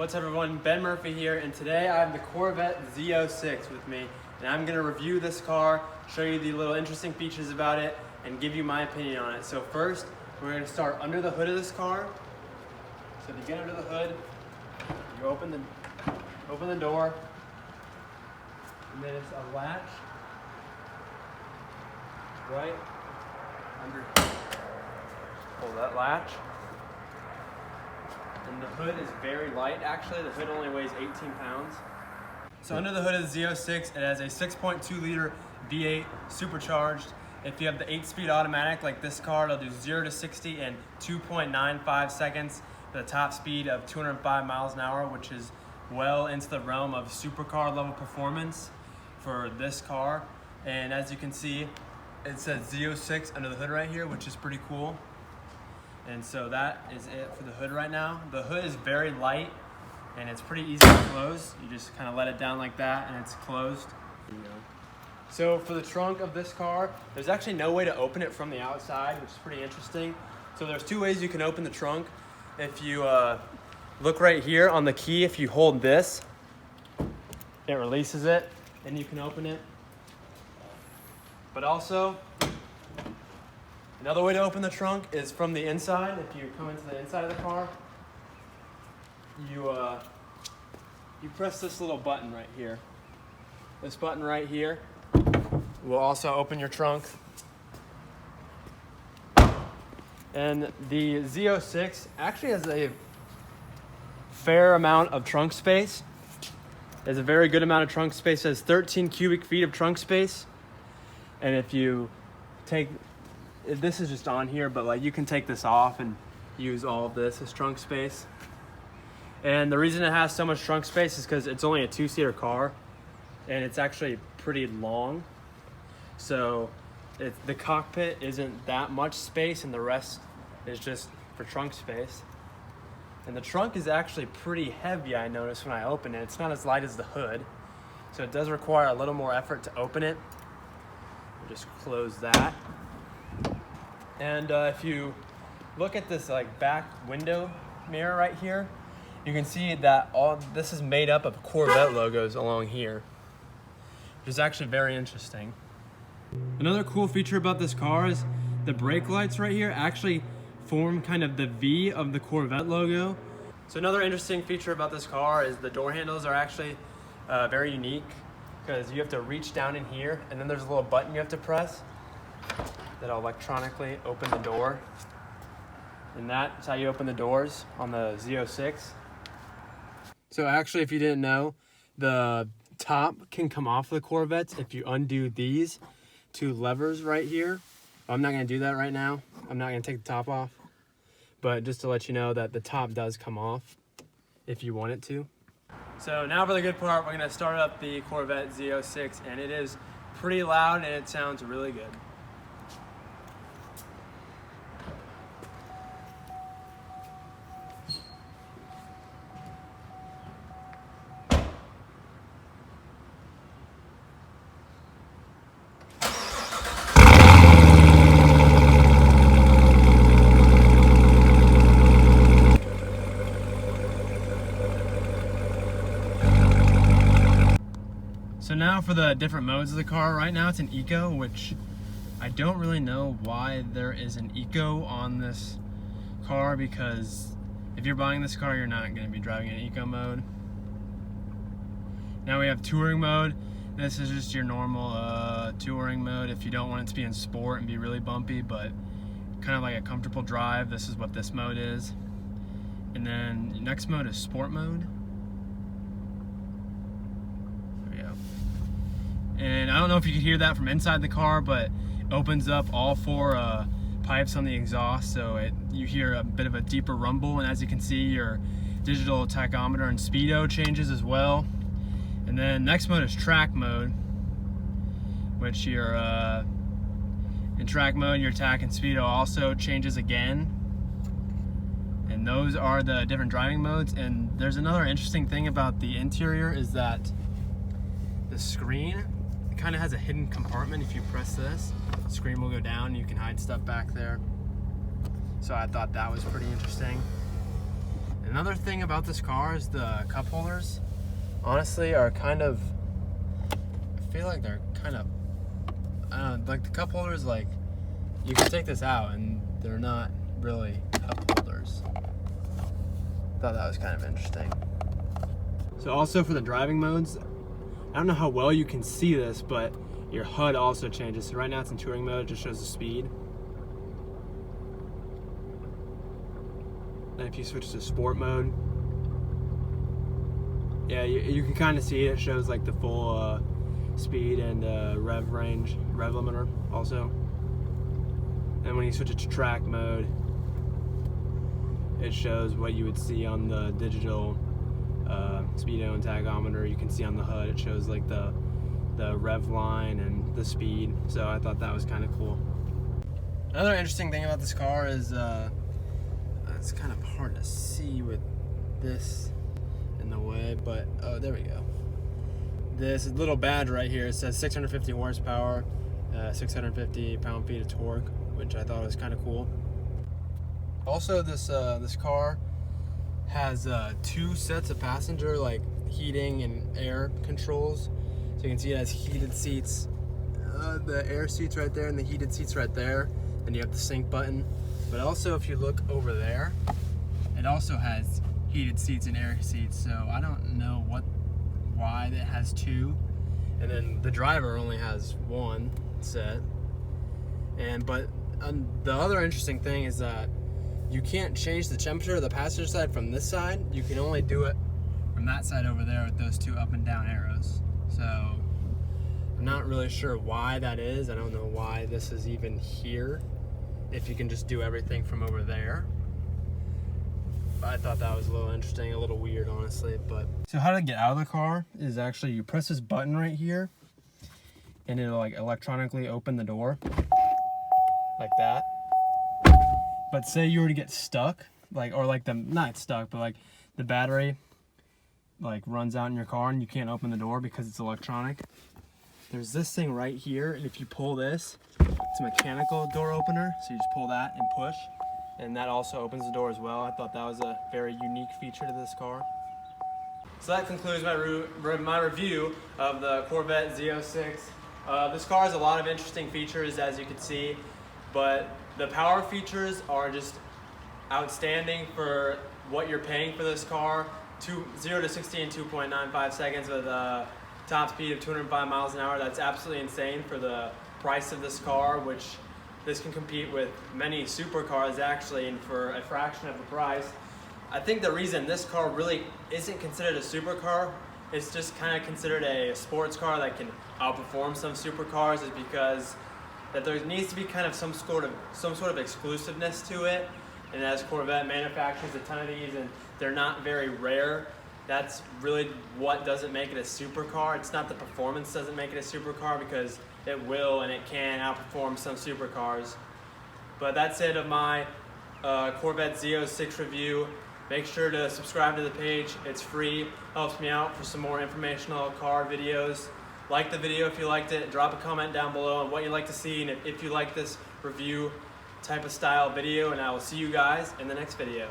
What's up everyone, Ben Murphy here, and today I have the Corvette Z06 with me, and I'm going to review this car, show you the little interesting features about it, and give you my opinion on it. So first, we're going to start under the hood of this car. So to get under the hood, you open the door, and then it's a latch right under. Pull that latch. And the hood is very light, actually. The hood only weighs 18 pounds. So under the hood of the Z06, it has a 6.2 liter V8 supercharged. If you have the 8-speed automatic like this car, it'll do 0 to 60 in 2.95 seconds with a top speed of 205 miles an hour, which is well into the realm of supercar level performance for this car. And as you can see, it says Z06 under the hood right here, which is pretty cool. And so that is it for the hood right now. The hood is very light and it's pretty easy to close. You just kind of let it down like that and it's closed. So for the trunk of this car, there's actually no way to open it from the outside, which is pretty interesting. So there's two ways you can open the trunk. If you look right here on the key, if you hold this, it releases it and you can open it. But also, another way to open the trunk is from the inside. If you come into the inside of the car, you press this little button right here. This button right here will also open your trunk. And the Z06 actually has a fair amount of trunk space. There's a very good amount of trunk space. It has 13 cubic feet of trunk space. And if you take, this is just on here, but like you can take this off and use all of this as trunk space. And the reason it has so much trunk space is because it's only a 2-seater car and it's actually pretty long. So the cockpit isn't that much space and the rest is just for trunk space. And the trunk is actually pretty heavy, I noticed when I open it. It's not as light as the hood. So it does require a little more effort to open it. We'll just close that. And if you look at this like back window mirror right here, you can see that all this is made up of Corvette logos along here, which is actually very interesting. Another cool feature about this car is the brake lights right here actually form kind of the V of the Corvette logo. So another interesting feature about this car is the door handles are actually very unique because you have to reach down in here and then there's a little button you have to press that'll electronically open the door. And that's how you open the doors on the Z06. So actually, if you didn't know, the top can come off the Corvettes if you undo these two levers right here. I'm not gonna do that right now. I'm not gonna take the top off. But just to let you know that the top does come off if you want it to. So now for the good part, we're gonna start up the Corvette Z06 and it is pretty loud and it sounds really good. So now for the different modes of the car. Right now it's an Eco, which I don't really know why there is an Eco on this car, because if you're buying this car, you're not going to be driving in Eco mode. Now we have Touring mode. This is just your normal touring mode if you don't want it to be in sport and be really bumpy, but kind of like a comfortable drive. This is what this mode is. And then next mode is Sport mode. And I don't know if you can hear that from inside the car, but it opens up all four pipes on the exhaust, so you hear a bit of a deeper rumble. And as you can see, your digital tachometer and speedo changes as well. And then next mode is track mode, which your in track mode, your tach and speedo also changes again. And those are the different driving modes. And there's another interesting thing about the interior is that the screen kind of has a hidden compartment. If you press this, the screen will go down and you can hide stuff back there. So I thought that was pretty interesting. And Another thing about this car is the cup holders, honestly, are kind of, I feel like they're kind of, I don't know, like the cup holders, like, you can take this out and they're not really cup holders. Thought that was kind of interesting. So also for the driving modes, I don't know how well you can see this, but your HUD also changes. So right now it's in touring mode, it just shows the speed. And if you switch to sport mode, yeah, you can kind of see it. It shows like the full speed and rev range, rev limiter also. And when you switch it to track mode, it shows what you would see on the digital speedo and tachometer. You can see on the HUD, it shows like the rev line and the speed. So I thought that was kind of cool. Another interesting thing about this car is it's kind of hard to see with this in the way, but oh, there we go. This little badge right here, it says 650 horsepower, 650 pound-feet of torque, which I thought was kind of cool. Also, this car has 2 sets of passenger like heating and air controls. So you can see it has heated seats, the air seats right there, and the heated seats right there. Then you have the sync button. But also, if you look over there, it also has heated seats and air seats. So I don't know why it has 2. And then the driver only has 1 set. But the other interesting thing is that you can't change the temperature of the passenger side from this side. You can only do it from that side over there with those 2 up and down arrows. So I'm not really sure why that is. I don't know why this is even here, if you can just do everything from over there. But I thought that was a little interesting, a little weird, honestly. But so how to get out of the car is actually you press this button right here, and it'll like electronically open the door like that. But say you were to get stuck, like, or like not stuck, but like the battery like runs out in your car and you can't open the door because it's electronic. There's this thing right here, and if you pull this, it's a mechanical door opener. So you just pull that and push, and that also opens the door as well. I thought that was a very unique feature to this car. So that concludes my review of the Corvette Z06. This car has a lot of interesting features, as you can see, but the power features are just outstanding for what you're paying for this car. 0 to 60 in 2.95 seconds with a top speed of 205 miles an hour. That's absolutely insane for the price of this car, which this can compete with many supercars actually, and for a fraction of the price. I think the reason this car really isn't considered a supercar, it's just kind of considered a sports car that can outperform some supercars, is because that there needs to be kind of some sort of exclusiveness to it. And as Corvette manufactures a ton of these and they're not very rare, that's really what doesn't make it a supercar. It's not the performance doesn't make it a supercar, because it will and it can outperform some supercars. But that's it of my Corvette Z06 review. Make sure to subscribe to the page. It's free, helps me out for some more informational car videos. Like the video if you liked it. Drop a comment down below on what you'd like to see, and if you like this review type of style video, and I will see you guys in the next video.